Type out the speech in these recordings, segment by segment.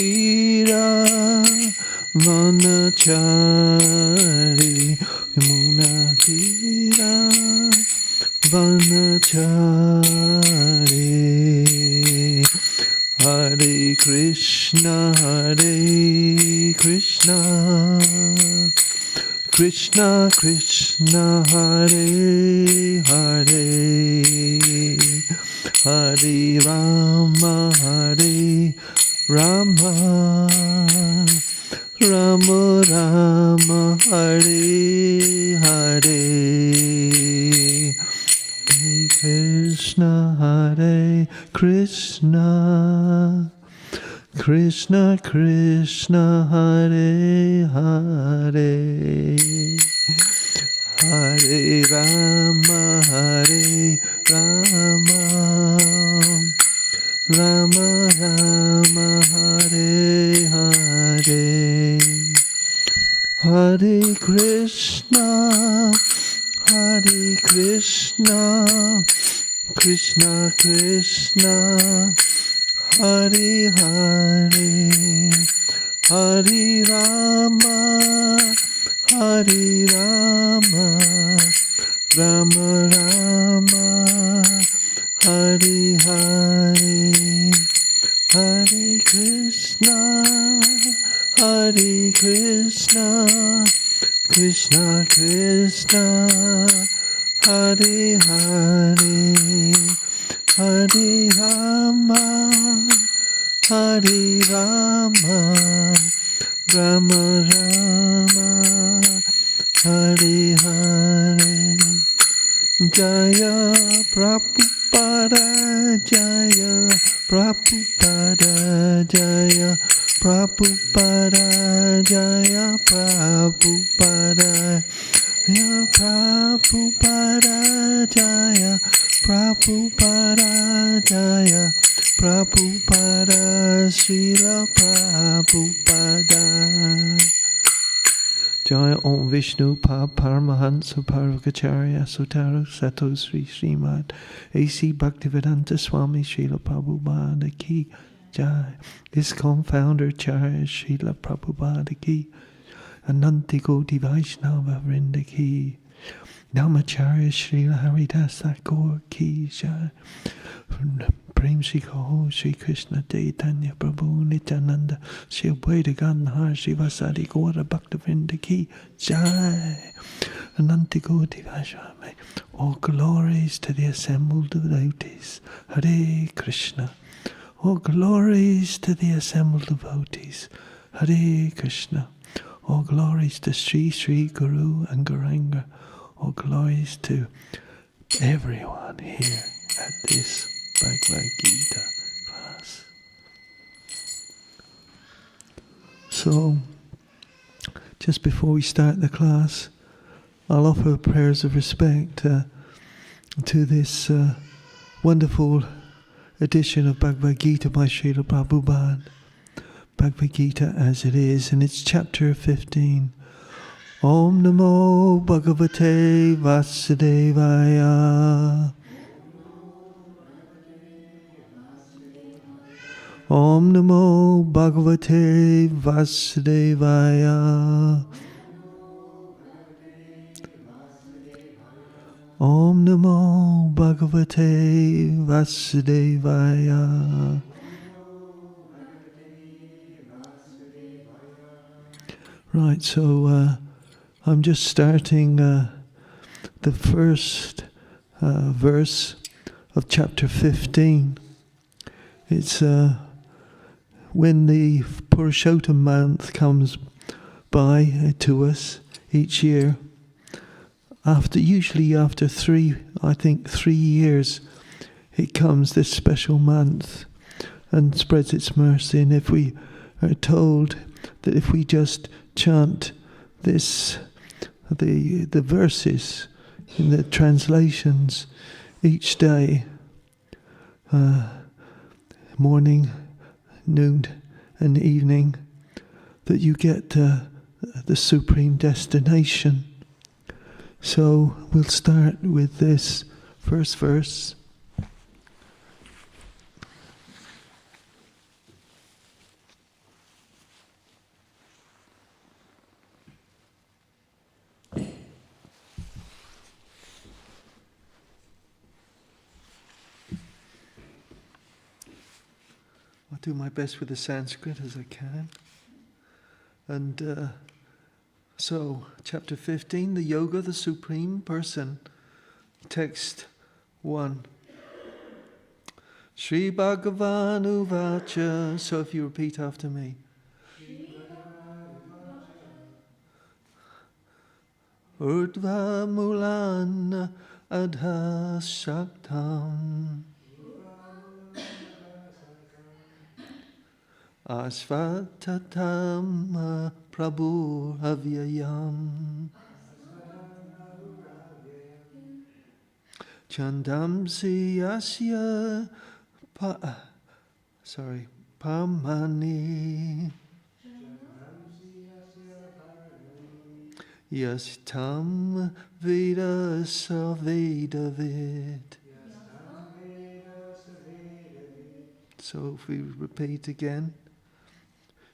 Gira Vanachari Yamuna Gira Vanachari Hare Krishna Krishna Krishna Hare Hare Hare Rama Rama Rama Rama Hare Hare Hare Krishna Krishna Krishna Hare Hare Hare Rama Rama Rama Rama Hare Hare Hare Krishna Krishna Krishna Hare Hare Hare Rama Rama Rama Hare Hare Hare Krishna Krishna Krishna Hare Hare Hare Rama Rama Rama Hare Hare Jaya Prabhupada Jaya Prabhupada Jaya Prabhupada Jaya Prabhupada Jaya Prabhupada Jaya Prabhupada Jaya Prabhupada Srila Prabhupada Jaya Om Vishnu Paramahansa Parvakacharya Sutaru Sato Sri Srimad A.C. Bhaktivedanta Swami Srila Prabhupada Ki Jai. ISKCON founder Charya Srila Prabhupada Ki. Ananti Koti Vaishnava Vrinda Ki. Namacharya Srila Haridas Thakur Ki Jai. Prem Shri Kaho Shri Krishna Chaitanya Prabhu Nityananda Shri Advaita Gadadhar Shri Vasadi Gaura Bhaktivinoda Ki Jai. Ananti Koti Vaishnava. All glories to the assembled devotees. Hare Krishna. All glories to the assembled devotees. Hare Krishna. All glories to Sri Sri Guru and Gauranga. All glories to everyone here at this Bhagavad Gita class. So, just before we start the class, I'll offer prayers of respect to this wonderful edition of Bhagavad Gita by Srila Prabhupada. Bhagavad Gita as it is, and it's chapter 15. Om Namo Bhagavate Vasudevaya. Om Namo Bhagavate Vasudevaya. Om Namo Bhagavate Vasudevaya. Right, so I'm just starting the first verse of chapter 15. It's when the Purushottam month comes by to us each year. Usually after 3 years, it comes, this special month, and spreads its mercy. And if we are told that if we just chant the verses in the translations each day, morning, noon, and evening, that you get the supreme destination. So we'll start with this first verse. do my best with the Sanskrit as I can. And so, chapter 15, the Yoga, the Supreme Person, text 1. Sri Bhagavan Uvacha. So if you repeat after me. Urdhva Mulan Adha Shaktam Asvatatam Prabhu Avyayam Chandamsi Asya Pamani Yastam Veda Savedavid. So if we repeat again.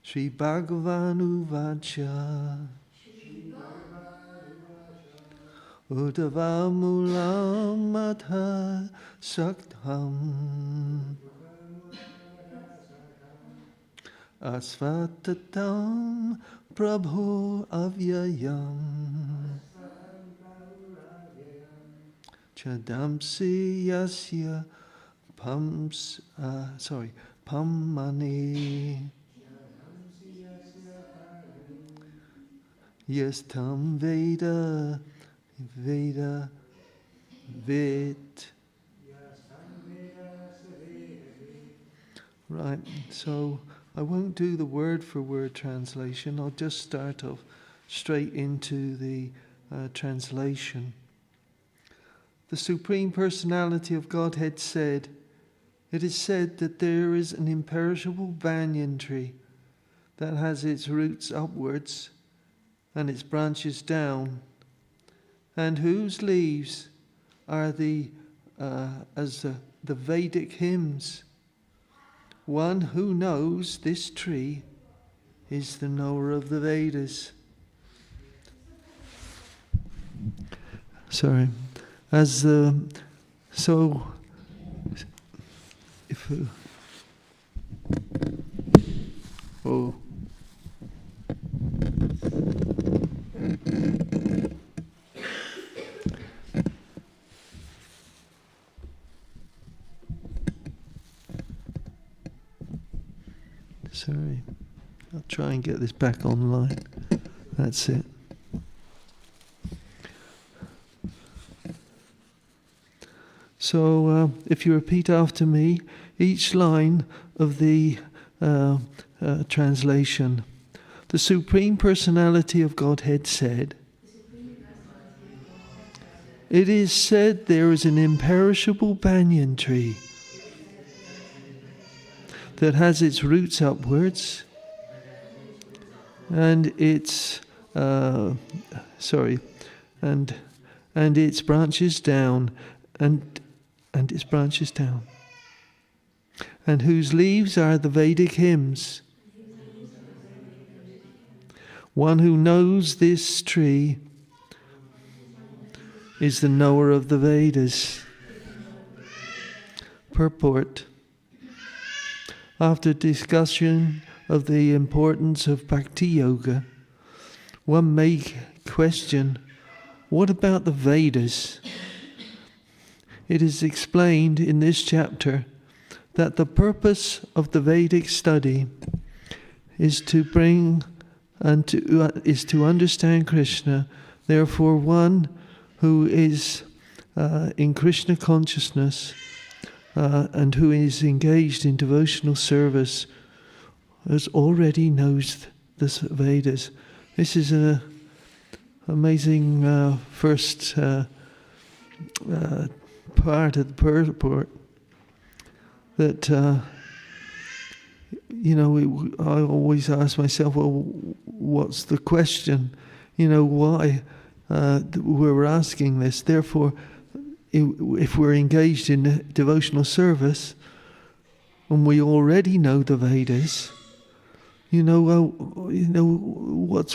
Sri Bhagavan Uvacha Uddhava Mulam Adha Saktam Asvatatam Prabhu Avyayam Chadamsi Yasya Pamani Yastam Veda Vid. Right, so I won't do the word for word translation. I'll just start off straight into the translation. The Supreme Personality of Godhead said, "It is said that there is an imperishable banyan tree that has its roots upwards and its branches down, and whose leaves are as the Vedic hymns. One who knows this tree is the knower of the Vedas." Sorry. Sorry, I'll try and get this back online. That's it. So if you repeat after me, each line of the translation. The Supreme Personality of Godhead said, "It is said there is an imperishable banyan tree that has its roots upwards and its branches down, and its branches down, and whose leaves are the Vedic hymns. One who knows this tree is the knower of the Vedas." Purport. After discussion of the importance of Bhakti Yoga, one may question, what about the Vedas? It is explained in this chapter that the purpose of the Vedic study is to understand Krishna. Therefore, one who is in Krishna consciousness and who is engaged in devotional service already knows the Vedas. This is an amazing first part of the purport that I always ask myself, well, what's the question? Why we're asking this? Therefore, if we're engaged in devotional service and we already know the Vedas,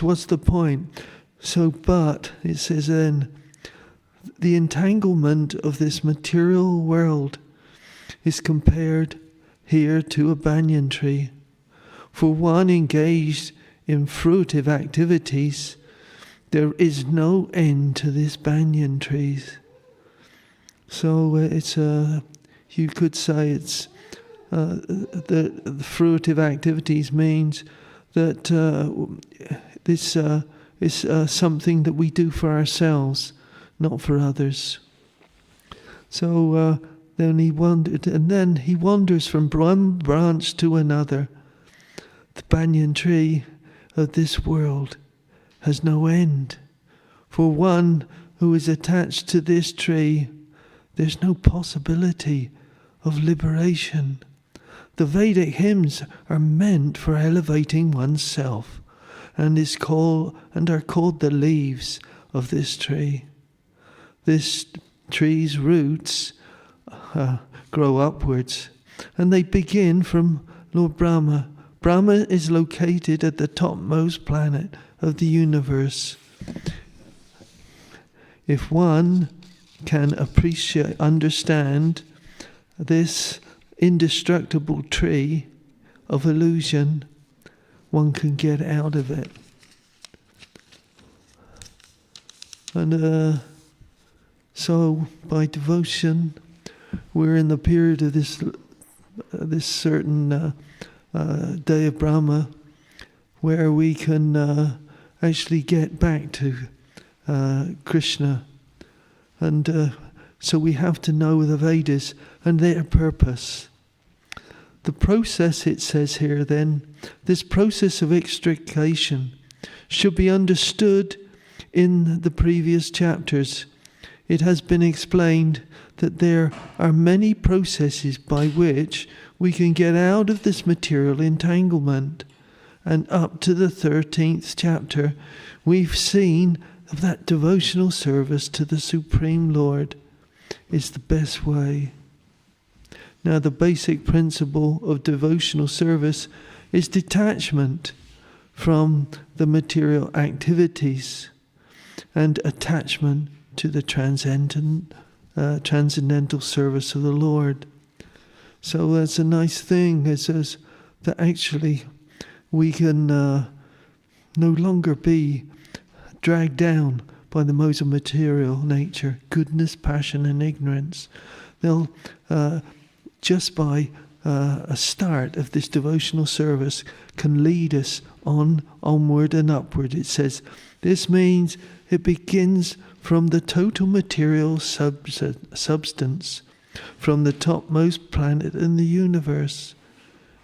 what's the point? So, but it says then, the entanglement of this material world is compared here to a banyan tree. For one engaged in fruitive activities, there is no end to this banyan trees. So it's you could say it's the fruitive activities means that this is something that we do for ourselves, not for others. So then he wanders from one branch to another. The banyan tree of this world has no end. For one who is attached to this tree, there's no possibility of liberation. The Vedic hymns are meant for elevating oneself and are called the leaves of this tree. This tree's roots grow upwards, and they begin from Lord Brahma. Brahma is located at the topmost planet of the universe. If one can understand this indestructible tree of illusion, one can get out of it. And so by devotion, we're in the period of this certain day of Brahma, where we can actually get back to Krishna. And so we have to know the Vedas and their purpose. The process, it says here then, this process of extrication should be understood in the previous chapters. It has been explained that there are many processes by which we can get out of this material entanglement. And up to the 13th chapter, we've seen that devotional service to the Supreme Lord is the best way. Now, the basic principle of devotional service is detachment from the material activities and attachment to the transcendental service of the Lord. So that's a nice thing. It says that actually we can no longer be dragged down by the modes of material nature, goodness, passion, and ignorance. They'll just by a start of this devotional service can lead us onward and upward. It says this means it begins from the total material substance, from the topmost planet in the universe.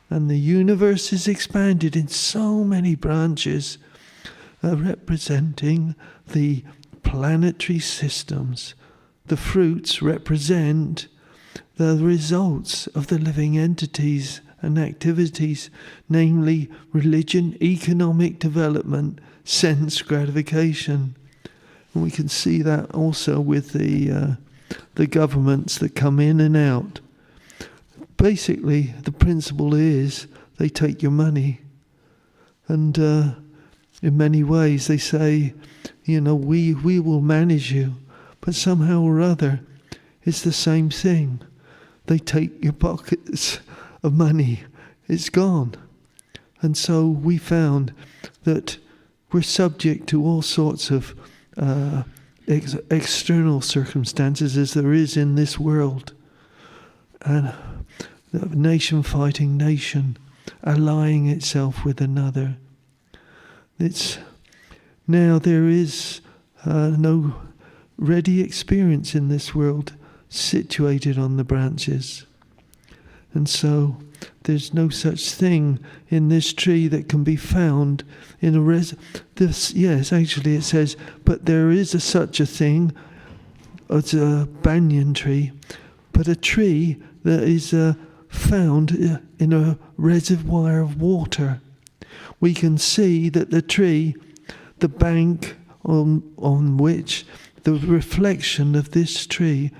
And the universe is expanded in so many branches, representing the planetary systems. The fruits represent the results of the living entities and activities, namely religion, economic development, sense gratification. And we can see that also with the governments that come in and out. Basically, the principle is they take your money. And in many ways they say, we will manage you. But somehow or other, it's the same thing. They take your pockets of money. It's gone. And so we found that we're subject to all sorts of external circumstances as there is in this world. And nation fighting nation, allying itself with another. Now there is no ready experience in this world situated on the branches. And so there's no such thing in this tree that can be found in yes, actually it says, but there is such a thing as a banyan tree, but a tree that is found in a reservoir of water. We can see that the tree, the bank on which the reflection of this tree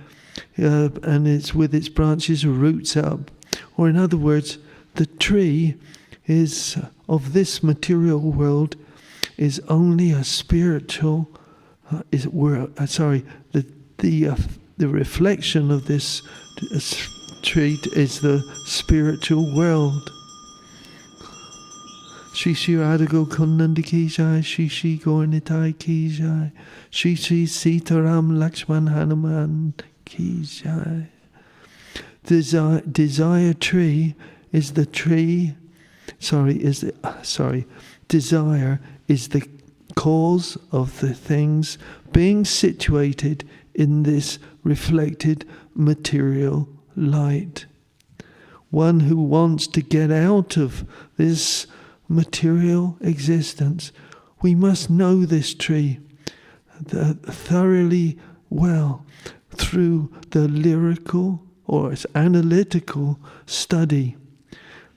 and it's with its branches roots up, or in other words, the tree is of this material world is only a spiritual. The reflection of this tree is the spiritual world. Shri Shri Radha Kundandi Ki Jai, Shri Shri Gaurnitai Ki Jai, Shri Shri Sitaram Lakshman Hanuman Ki Jai. Desire tree is the tree. Desire is the cause of the things being situated in this reflected material light. One who wants to get out of this material existence, we must know this tree thoroughly well through the lyrical or its analytical study.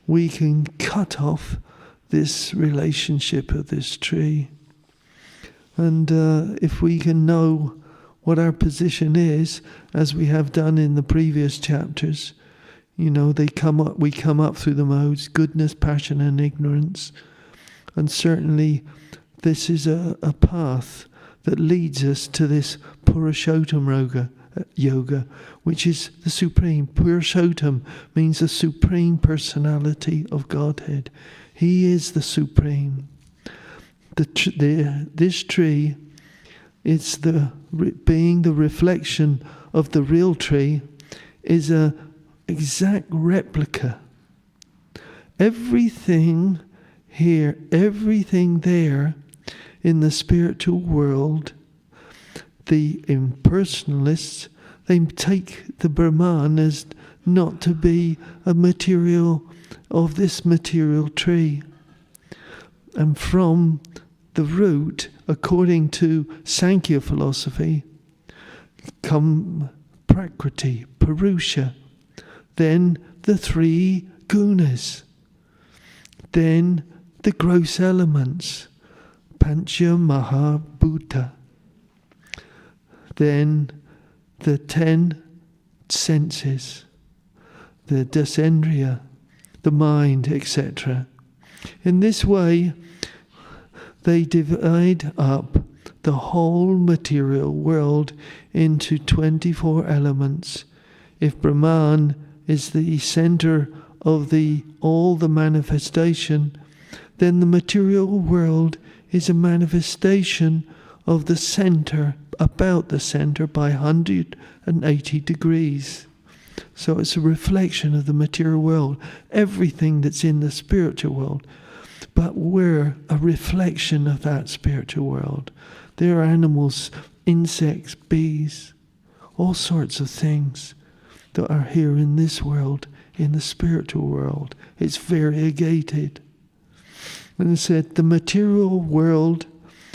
We can cut off this relationship of this tree. And if we can know what our position is, as we have done in the previous chapters, we come up through the modes, goodness, passion and ignorance. And certainly this is a path that leads us to this Purushottam yoga, which is the supreme. Purushottam means the supreme personality of Godhead. He is the supreme. This tree, it's being the reflection of the real tree, is a exact replica. Everything here, everything there in the spiritual world, the impersonalists, they take the Brahman as not to be a material of this material tree. And from the root, according to Sankhya philosophy, come Prakriti, Purusha, then the three gunas, then the gross elements, Pancha Mahabhuta, then the 10 senses, the dasendriya, the mind, etc. In this way, they divide up the whole material world into 24 elements. If Brahman is the center of all the manifestation, then the material world is a manifestation of the center, about the center by 180 degrees. So it's a reflection of the material world, everything that's in the spiritual world. But we're a reflection of that spiritual world. There are animals, insects, bees, all sorts of things that are here in this world, in the spiritual world. It's variegated. And it said the material world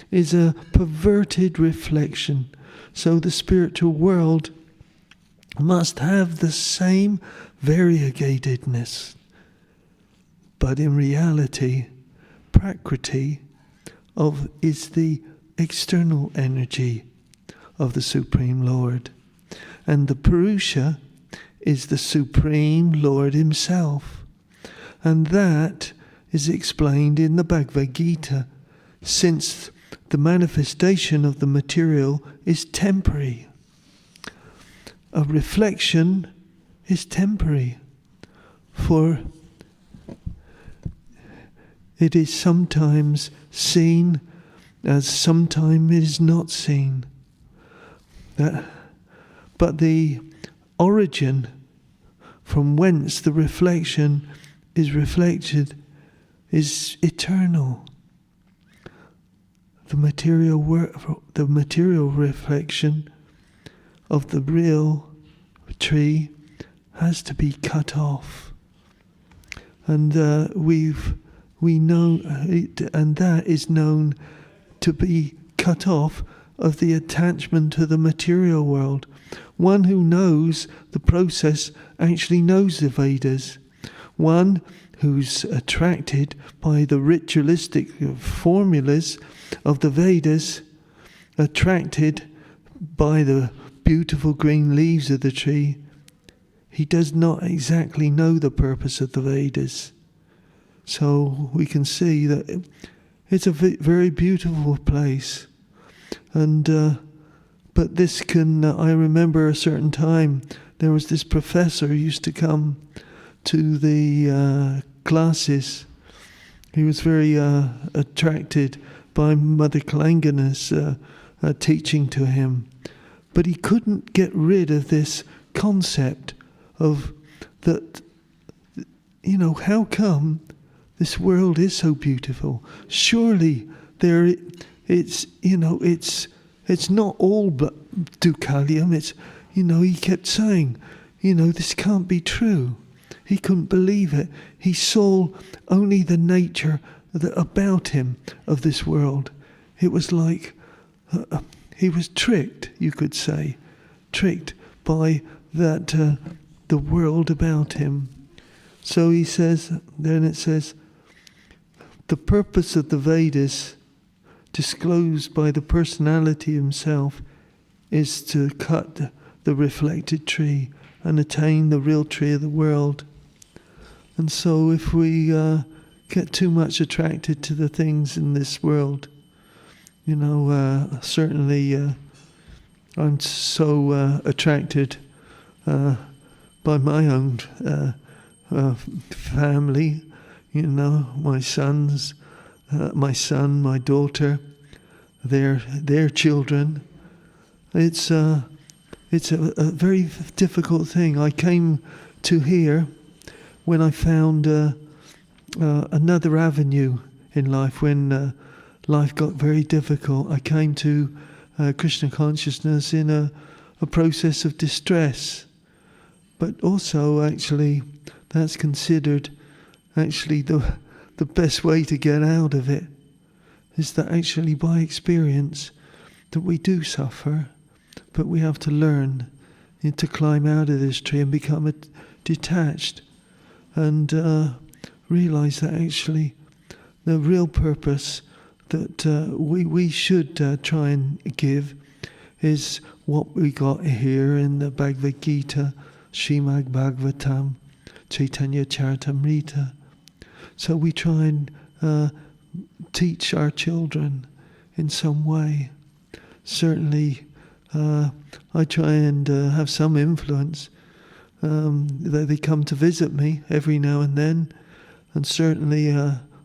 is a perverted reflection. So the spiritual world must have the same variegatedness. But in reality, Prakriti is the external energy of the Supreme Lord. And the Purusha is the Supreme Lord Himself. And that is explained in the Bhagavad Gita, since the manifestation of the material is temporary. A reflection is temporary, for it is sometimes seen as sometimes it is not seen. But the origin from whence the reflection is reflected is eternal. The material reflection of the real tree has to be cut off, and we know it, and that is known to be cut off of the attachment to the material world. One who knows the process actually knows the Vedas. One who's attracted by the ritualistic formulas of the Vedas, attracted by the beautiful green leaves of the tree, he does not exactly know the purpose of the Vedas. So we can see that it's a very beautiful place. And but this can, I remember a certain time there was this professor who used to come to the classes. He was very attracted by Mother Kalangena's teaching to him. But he couldn't get rid of this concept of that, how come this world is so beautiful? Surely it's not all dukkalium. He kept saying, this can't be true. He couldn't believe it. He saw only the nature about him of this world. It was like he was tricked, you could say, tricked by that the world about him. So he says, then it says, the purpose of the Vedas, disclosed by the personality himself, is to cut the reflected tree and attain the real tree of the world. And so if we get too much attracted to the things in this world, certainly I'm so attracted by my own family, my sons, my son, my daughter, their children. It's a very difficult thing. I came to here when I found another avenue in life, when life got very difficult. I came to Krishna consciousness in a process of distress. But also, actually, that's considered actually the best way to get out of it, is that actually by experience that we do suffer, but we have to learn to climb out of this tree and become detached and realize that actually the real purpose that we should try and give is what we got here in the Bhagavad Gita, Srimad Bhagavatam, Chaitanya Charitamrita. So we try and teach our children in some way. Certainly, I try and have some influence. They come to visit me every now and then, and certainly,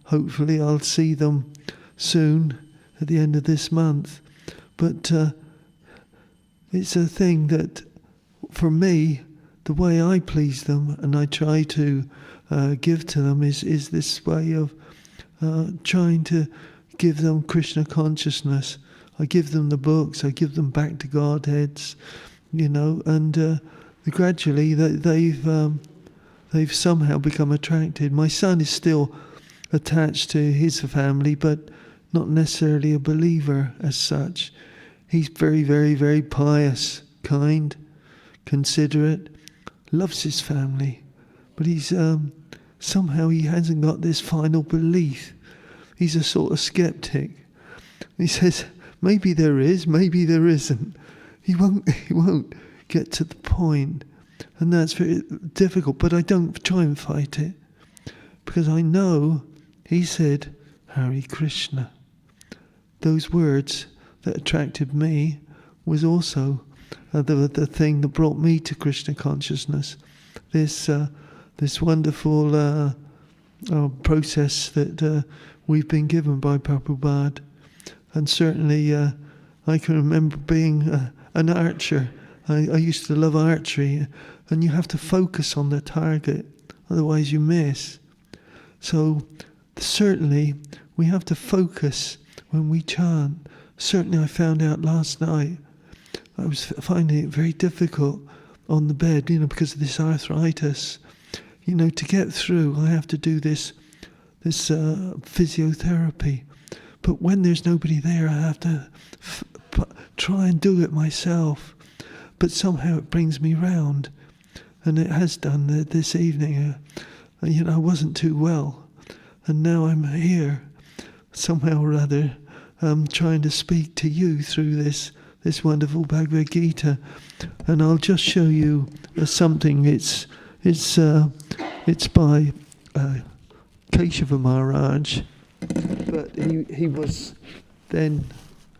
hopefully, I'll see them soon at the end of this month. But it's a thing that, for me, the way I please them and I try to give to them is this way of trying to give them Krishna consciousness. I give them the books, I give them back to Godheads, and gradually they've somehow become attracted. My son is still attached to his family, but not necessarily a believer as such. He's very, very, very pious, kind, considerate, loves his family, but he's somehow he hasn't got this final belief. He's a sort of skeptic. He says, maybe there is, maybe there isn't. He won't get to the point, and that's very difficult. But I don't try and fight it, because I know he said Hare Krishna. Those words that attracted me was also the thing that brought me to Krishna consciousness. This wonderful process that we've been given by Prabhupada. And certainly I can remember being an archer. I used to love archery, and you have to focus on the target, otherwise you miss. So certainly we have to focus when we chant. Certainly I found out last night, I was finding it very difficult on the bed, because of this arthritis. To get through, I have to do this physiotherapy. But when there's nobody there, I have to try and do it myself. But somehow it brings me round. And it has done this evening. I wasn't too well. And now I'm here, somehow or other, trying to speak to you through this wonderful Bhagavad Gita. And I'll just show you something. It's by Keshava Maharaj, but he was then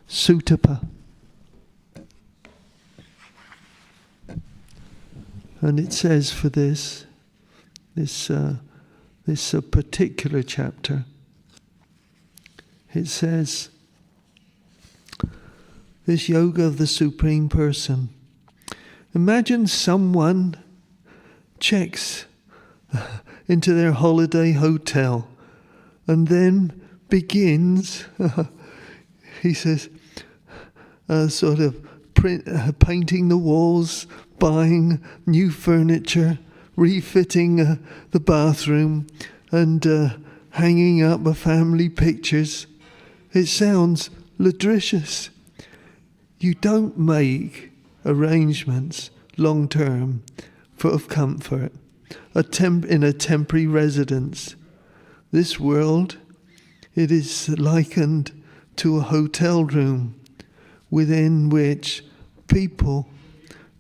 Sutapa. And it says for this particular chapter, it says, this yoga of the Supreme Person. Imagine someone checks into their holiday hotel and then begins, he says, sort of painting the walls, buying new furniture, refitting the bathroom, and hanging up the family pictures. It sounds ludicrous. You don't make arrangements long term for comfort in a temporary residence. This world, it is likened to a hotel room within which people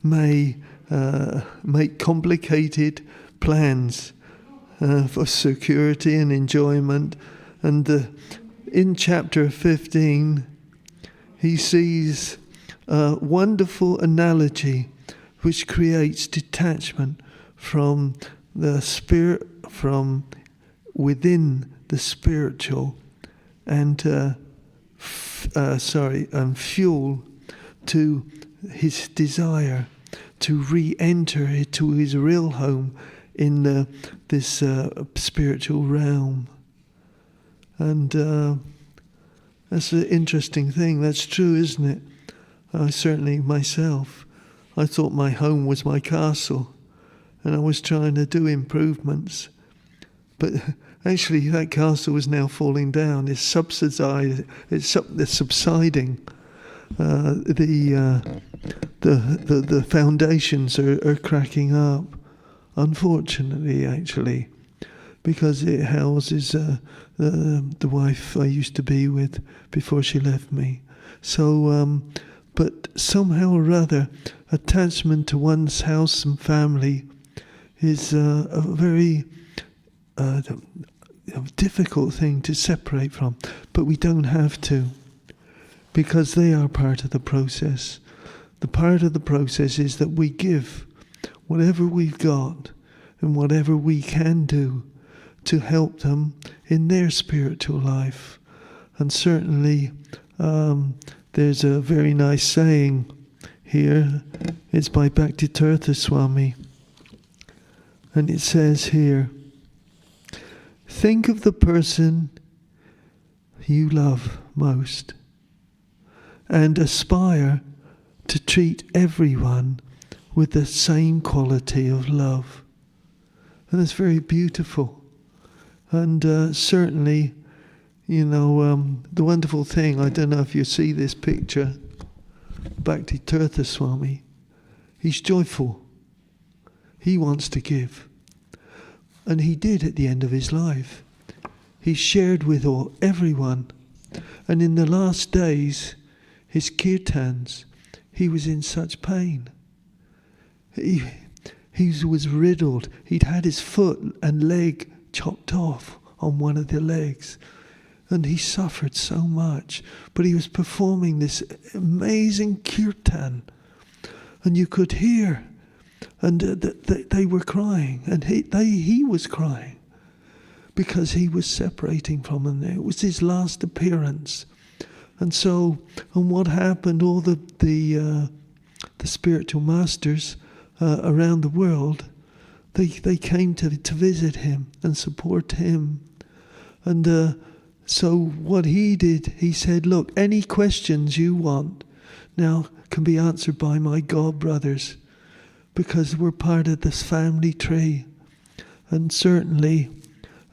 may make complicated plans for security and enjoyment. And in chapter 15, he sees a wonderful analogy which creates detachment from the spirit, from within the spiritual, and fuel to his desire to re-enter into his real home in this spiritual realm. And that's an interesting thing. That's true, isn't it? Certainly myself, I thought my home was my castle, and I was trying to do improvements. But actually that castle is now falling down. It's subsiding. The foundations are cracking up, unfortunately, actually, because it houses the wife I used to be with before she left me. So, but somehow or other, attachment to one's house and family is a very difficult thing to separate from. But we don't have to, because they are part of the process. The part of the process is that we give whatever we've got and whatever we can do to help them in their spiritual life. And certainly there's a very nice saying here. It's by Bhaktivedanta Swami. And it says here, think of the person you love most and aspire to treat everyone with the same quality of love. And it's very beautiful. And certainly, you know, the wonderful thing, I don't know if you see this picture, Bhaktivedanta Swami, he's joyful. He wants to give. And he did at the end of his life. He shared with everyone. And in the last days, his kirtans, he was in such pain. He was riddled. He'd had his foot and leg chopped off on one of the legs. And he suffered so much. But he was performing this amazing kirtan. And you could hear. And they were crying. And he was crying. Because he was separating from them. It was his last appearance. And so, and what happened, all the spiritual masters around the world, they came to visit him and support him. And so what he did, he said, look, any questions you want now can be answered by my God brothers, because we're part of this family tree. And certainly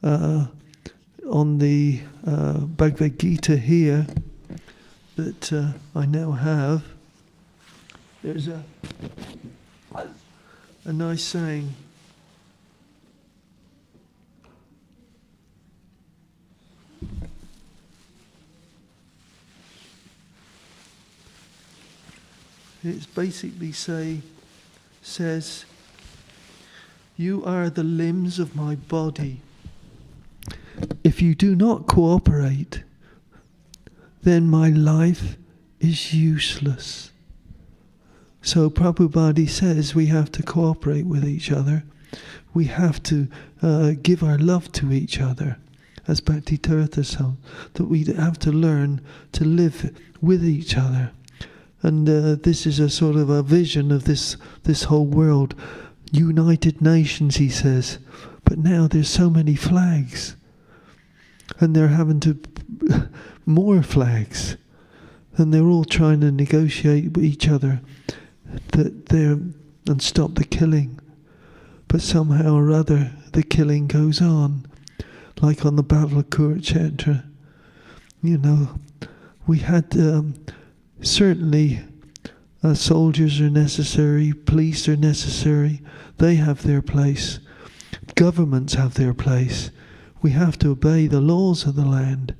on the Bhagavad Gita here, that I now have, there's a nice saying. It's basically says, you are the limbs of my body. If you do not cooperate, then my life is useless. So Prabhupada says we have to cooperate with each other. We have to give our love to each other. As Bhakti Tirtha said, that we have to learn to live with each other. And this is a sort of a vision of this whole world. United Nations, he says. But now there's so many flags. And they're having to more flags. And they're all trying to negotiate with each other and stop the killing. But somehow or other the killing goes on. Like on the Battle of Kurukshetra. You know, we had certainly soldiers are necessary, police are necessary, they have their place, governments have their place. We have to obey the laws of the land.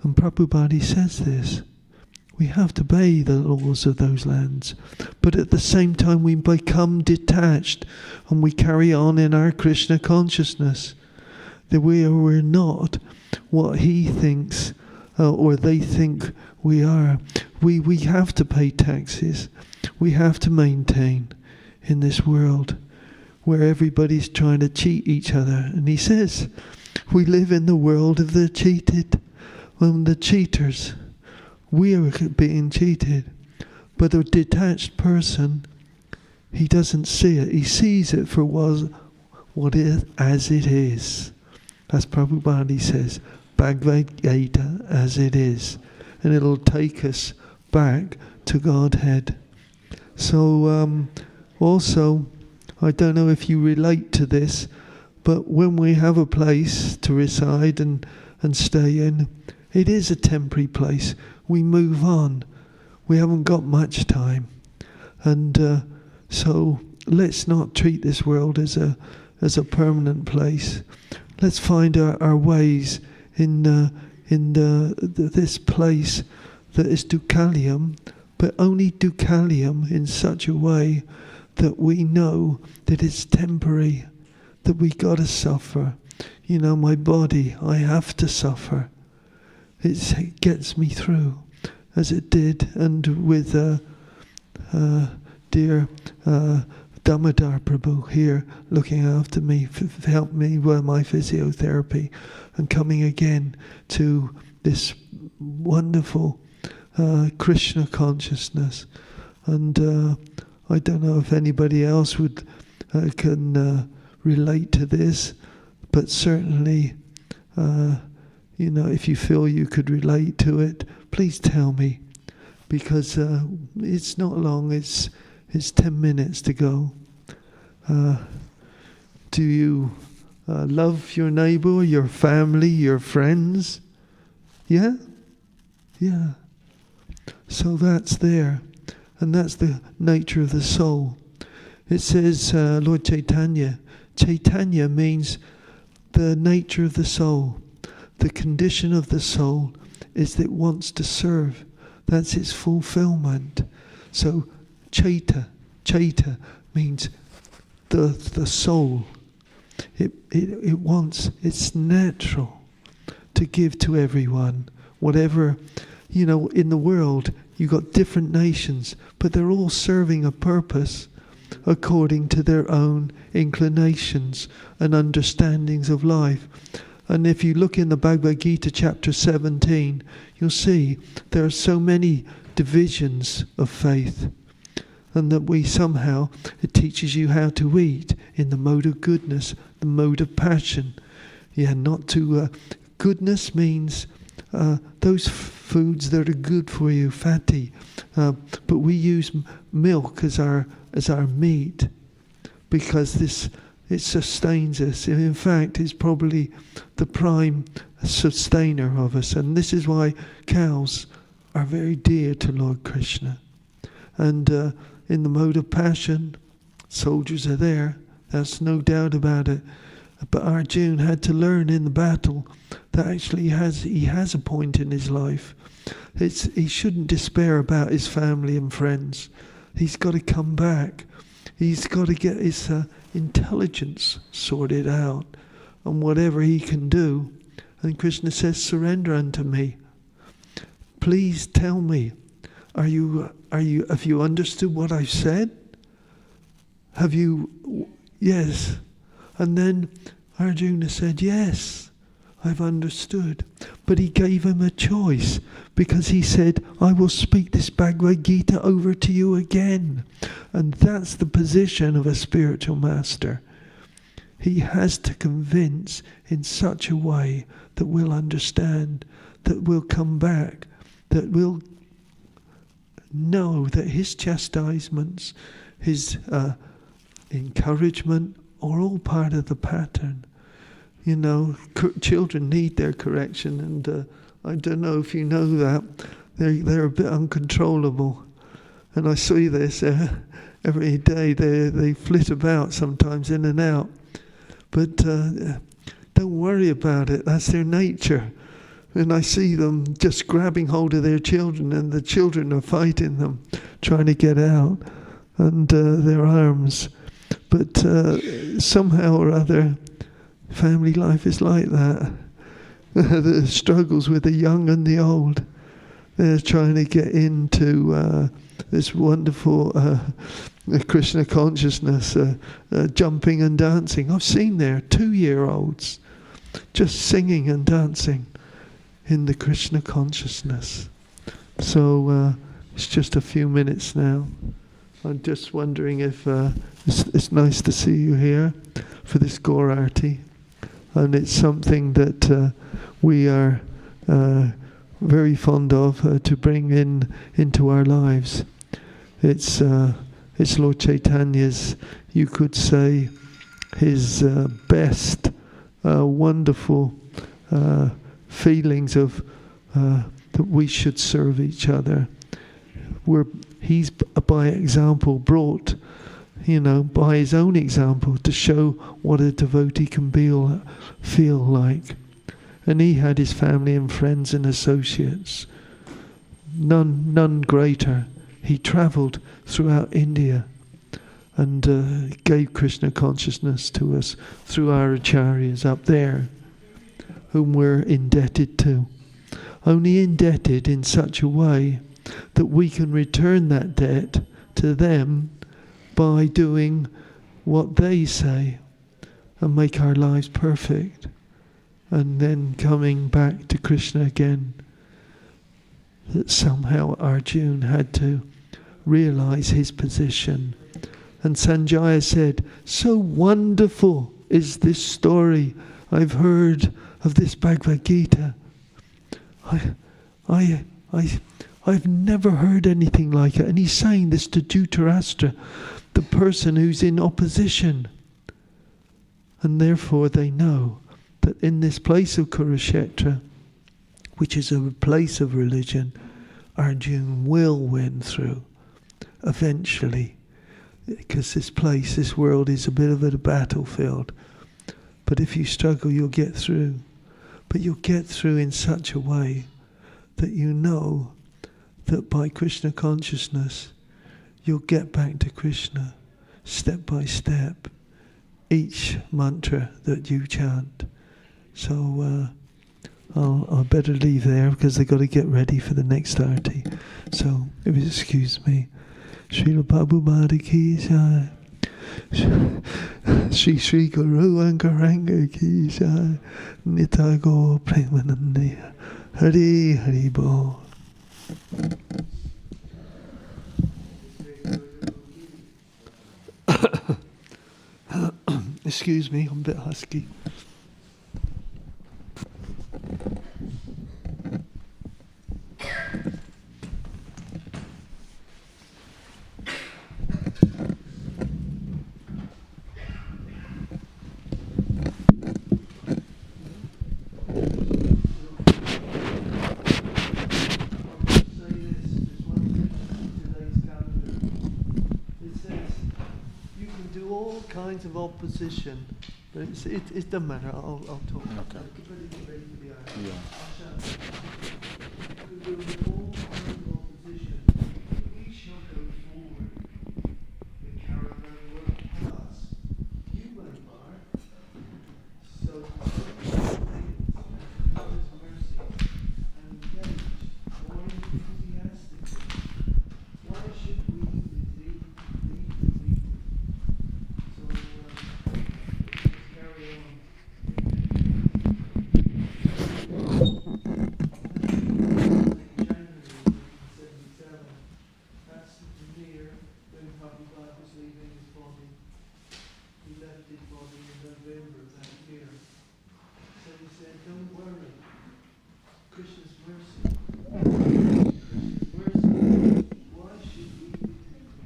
And Prabhupada says this. We have to obey the laws of those lands. But at the same time we become detached and we carry on in our Krishna consciousness. That we're not what he thinks or they think we are. We have to pay taxes. We have to maintain in this world where everybody's trying to cheat each other. And he says, we live in the world of the cheated, the cheaters. We are being cheated. But a detached person, he doesn't see it. He sees it for what is as it is. As Prabhupada says, Bhagavad Gita as it is. And it'll take us back to Godhead. So also, I don't know if you relate to this, but when we have a place to reside and stay in, it is a temporary place. We move on. We haven't got much time. And so let's not treat this world as a permanent place. Let's find our ways in this place that is Dukalium, but only Dukalium in such a way that we know that it's temporary, that we got to suffer. You know, my body, I have to suffer. It gets me through, as it did, and with dear Damodar Prabhu here looking after me, helped me with my physiotherapy and coming again to this wonderful Krishna consciousness. And I don't know if anybody else can relate to this, but certainly, you know, if you feel you could relate to it, please tell me, because it's not long, it's 10 minutes to go. Do you love your neighbor, your family, your friends? Yeah? Yeah. So that's there. And that's the nature of the soul. It says, Lord Chaitanya means the nature of the soul. The condition of the soul is that it wants to serve. That's its fulfillment. So Chaita means the soul. It wants, it's natural to give to everyone. Whatever, you know, in the world, you got different nations, but they're all serving a purpose according to their own inclinations and understandings of life. And if you look in the Bhagavad Gita chapter 17, you'll see there are so many divisions of faith. And that we somehow, it teaches you how to eat in the mode of goodness, the mode of passion. Yeah, not to, goodness means those foods that are good for you, fatty. But we use milk as our meat because it sustains us. And in fact, it's probably the prime sustainer of us. And this is why cows are very dear to Lord Krishna. And in the mode of passion, soldiers are there. That's no doubt about it. But Arjuna had to learn in the battle that actually he has a point in his life. He shouldn't despair about his family and friends. He's got to come back. He's got to get his intelligence sorted out and whatever he can do. And Krishna says, surrender unto me. Please tell me. Have you understood what I've said? Have you? Yes. And then Arjuna said, yes, I've understood. But he gave him a choice, because he said, I will speak this Bhagavad Gita over to you again. And that's the position of a spiritual master. He has to convince in such a way that we'll understand, that we'll come back, that we'll know that his chastisements, his encouragement are all part of the pattern. You know, children need their correction, and I don't know if you know that. They're a bit uncontrollable. And I see this every day. They flit about sometimes in and out. But don't worry about it. That's their nature. And I see them just grabbing hold of their children, and the children are fighting them, trying to get out, and their arms. But somehow or other, family life is like that. The struggles with the young and the old. They're trying to get into this wonderful Krishna consciousness, jumping and dancing. I've seen there 2-year-olds just singing and dancing in the Krishna consciousness. So it's just a few minutes now. I'm just wondering if it's nice to see you here for this Gaur Arti, and it's something that we are very fond of to bring into our lives. It's Lord Chaitanya's, you could say, his best wonderful feelings of that we should serve each other. He's by example brought, by his own example, to show what a devotee can feel like. And he had his family and friends and associates, none greater. He travelled throughout India and gave Krishna consciousness to us through our acharyas up there, whom we're indebted to. Only indebted in such a way that we can return that debt to them by doing what they say and make our lives perfect, and then coming back to Krishna again. That somehow Arjuna had to realize his position. And Sanjaya said, so wonderful is this story I've heard of this Bhagavad Gita. I've never heard anything like it. And he's saying this to Dhritarashtra, the person who's in opposition. And therefore they know that in this place of Kurukshetra, which is a place of religion, Arjuna will win through eventually. Because this world is a bit of a battlefield. But if you struggle, you'll get through. But you'll get through in such a way that you know that by Krishna consciousness, you'll get back to Krishna step by step, each mantra that you chant. So I'll better leave there because they've got to get ready for the next arti. So if you excuse me. Srila Prabhupada ki jai. Shri Guru Angaranga ki jai. Nitya Gaur Premanande. Hari Hari Bol. Excuse me, I'm a bit husky. Of opposition, but it doesn't matter. I'll talk. Okay. Yeah. All kinds of opposition. We shall go forward. The caravan will pass. You won't bar. So God's mercy and engage more enthusiastically don't worry. Krishna's mercy. Mercy. Why should we be taken?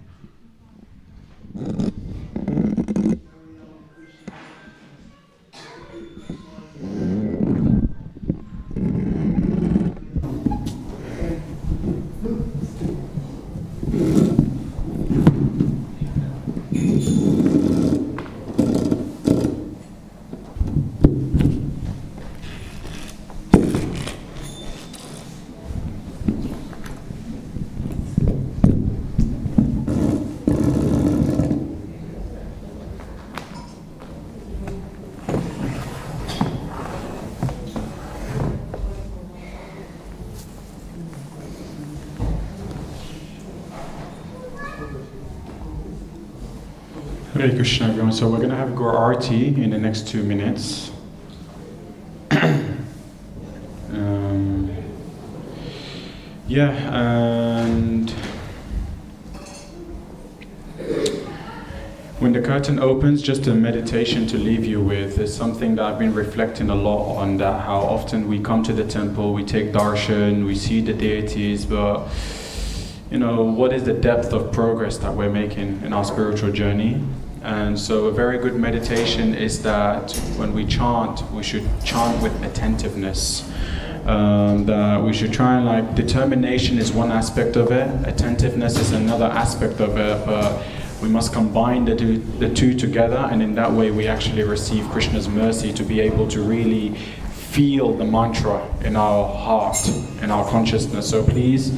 Carry on Krishna Hare Krishna, everyone. So we're going to have Gaur Arti in the next 2 minutes. And when the curtain opens, just a meditation to leave you with is something that I've been reflecting a lot on, that how often we come to the temple, we take darshan, we see the deities, but what is the depth of progress that we're making in our spiritual journey? And so a very good meditation is that when we chant, we should chant with attentiveness. That we should try and determination is one aspect of it, attentiveness is another aspect of it, but we must combine the two together, and in that way we actually receive Krishna's mercy to be able to really feel the mantra in our heart, in our consciousness. So please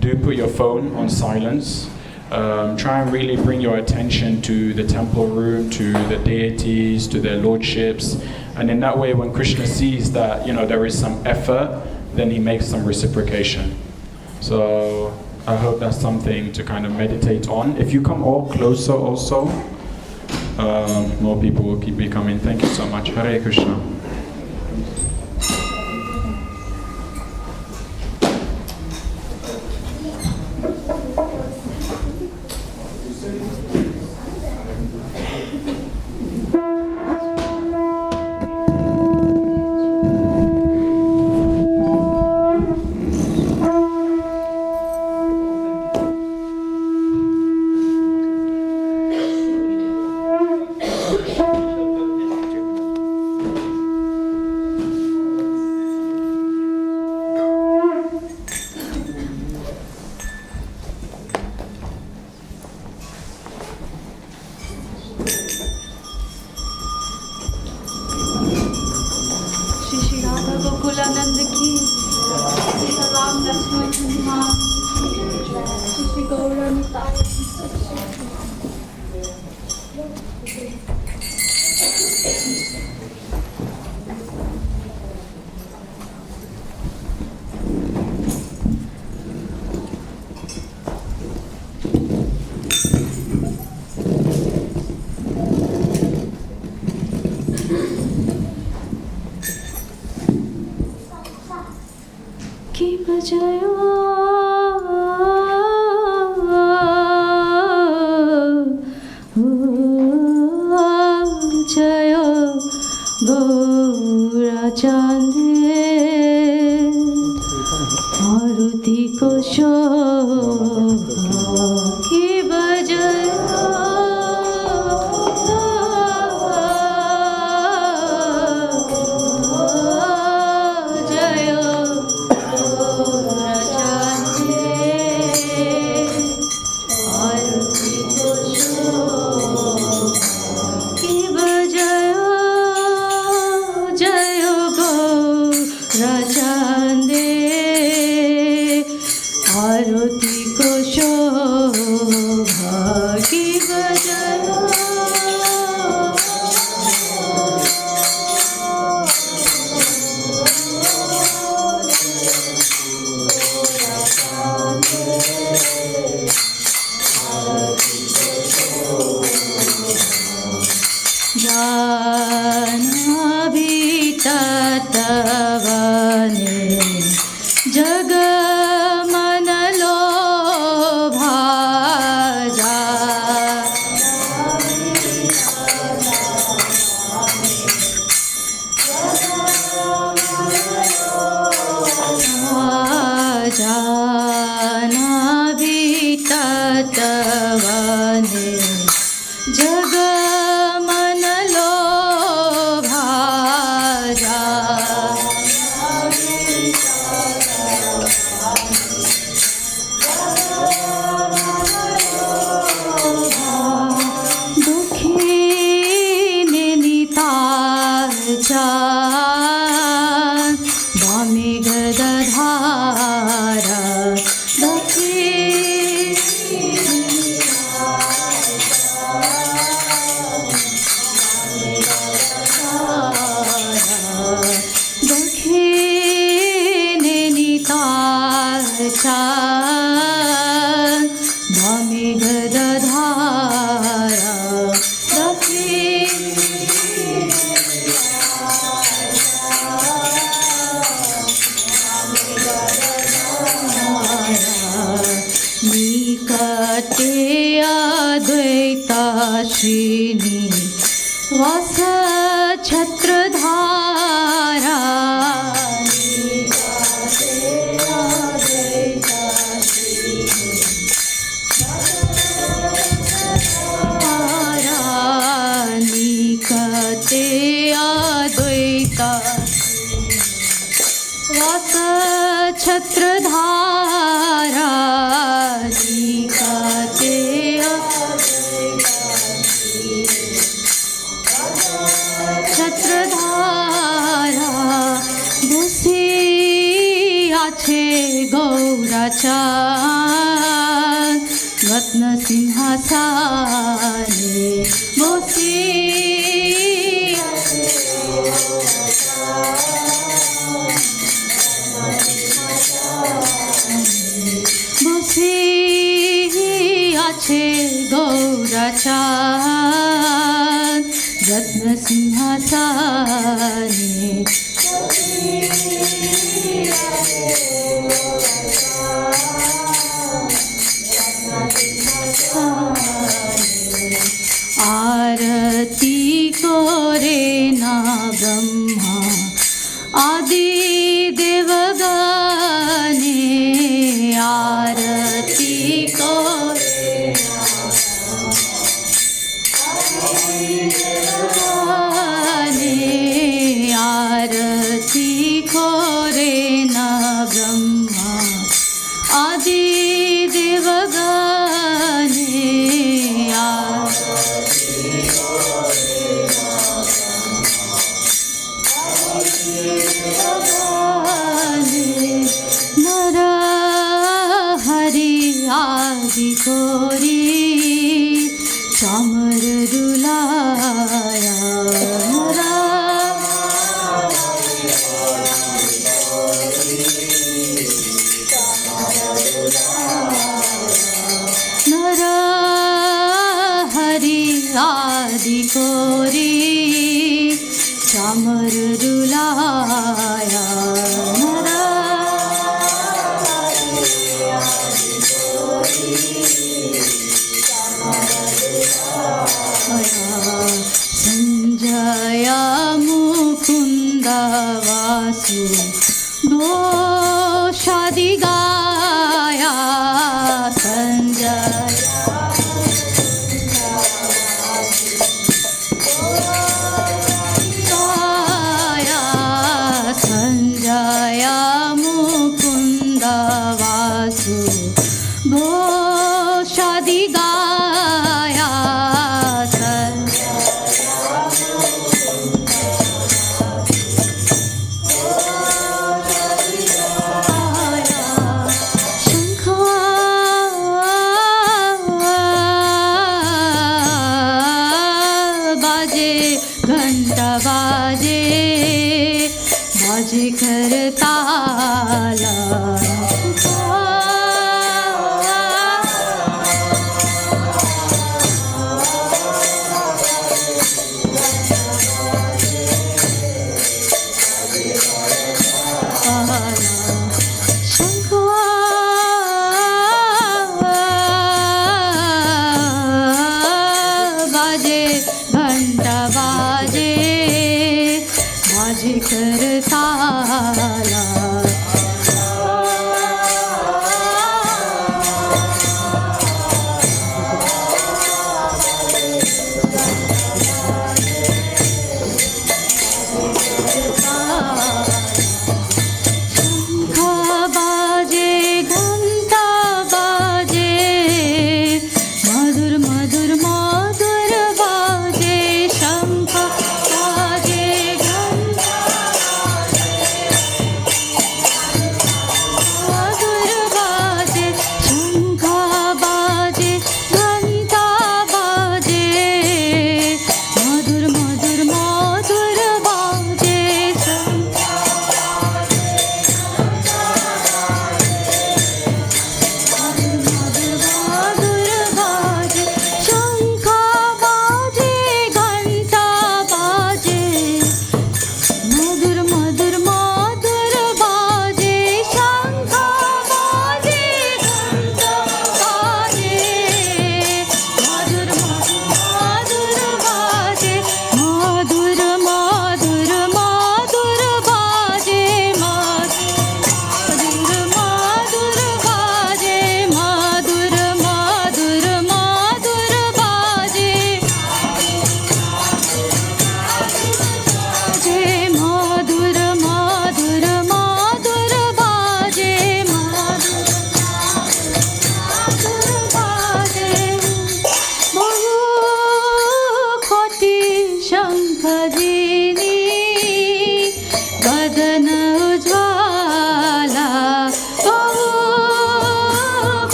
do put your phone on silence. Try and really bring your attention to the temple room, to the deities, to their lordships, and in that way when Krishna sees that there is some effort, then he makes some reciprocation. So I hope that's something to kind of meditate on. If you come all closer also, more people will keep coming. Thank you so much. Hare Krishna. जानाभी तत्वने जग मन लोभा जा दुखी निताचा वामे गदधारा दुखी निताचा वामे गदधारा दुखी निकटे अद्वैता श्रीनि वास छत्रधारा निकटे अद्वैता वास छत्रधारा निकटे छत्रधारा बसे আছে গৌরাচা রত্ন সিংহাসনে বসে বসে আছে গৌরাচা রত্ন সিংহাসনে आरती करे ना ब्रह्मा आदि देवगणे आरती करे आरती करे ना ब्रह्मा आदि देवगणे नर हरि आदि कोरी चामर दुलाया नर हरि आदि कोरी चामर दुलाया संजय मुकुंद वासु दोषादि गाया संजय संजय मुकुंद वासु दोषादि गाया घंटा बाजे बाजे करताला बाजे घंटा बाजे बाजे करताला बाजे घंटा बाजे मधुर मधुर मधुर बाजे शंख बाजे घंटा मधुर बाजे शंख बाजे घंटा बाजे मधुर मधुर मधुर बाजे शंख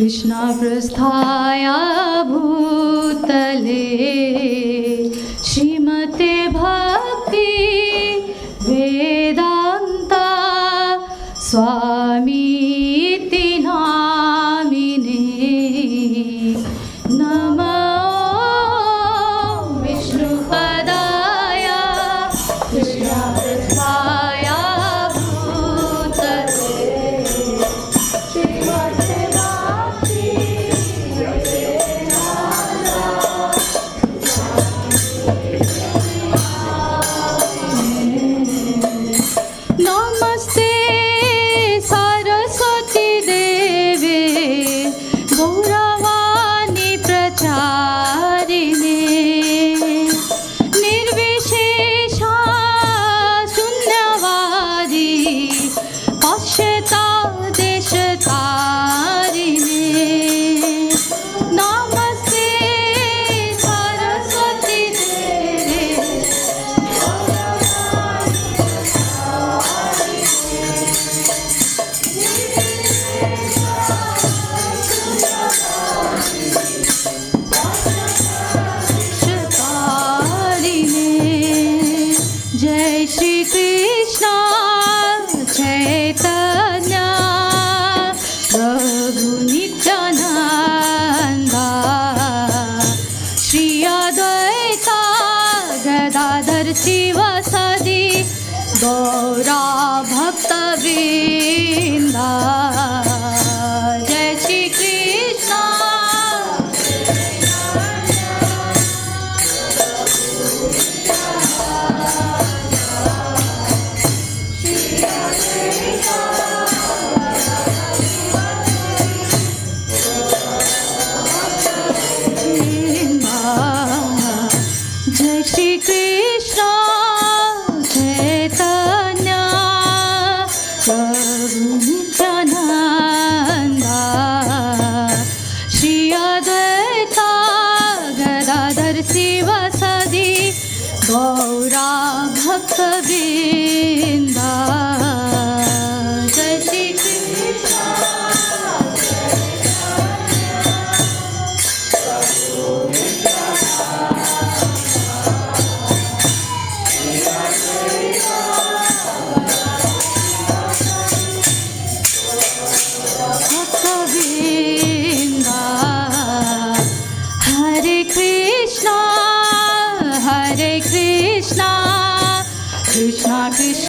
कृष्णपृष्ठाय भूतले श्रीमते भक्ति वेदान्ता स्वामीति नामिने नमो विष्णुपदाय कृष्णपृष्ठाय भूतले श्रीमते भक्ति नमस्ते सरस्वती देवे गौरवाणी प्रचारिणे निर्विशेषा शून्यवादी पश्यता देशतारिणे नमस्ते सरस्वती देवे जय श्री कृष्ण चैतन्य प्रभु नित्यानंद श्री अद्वैत गदाधर शिवसदि गौरा भक्तवृंद जय श्री कृष्ण जय श्री कृष्ण चैतन्य प्रभु नित्यानंद श्री अद्वैत गदाधर शिवसदि गौरा भक्तवृंद जय श्री कृष्ण भक्तवृंद हरे कृष्णा कृष्णा कृष्णा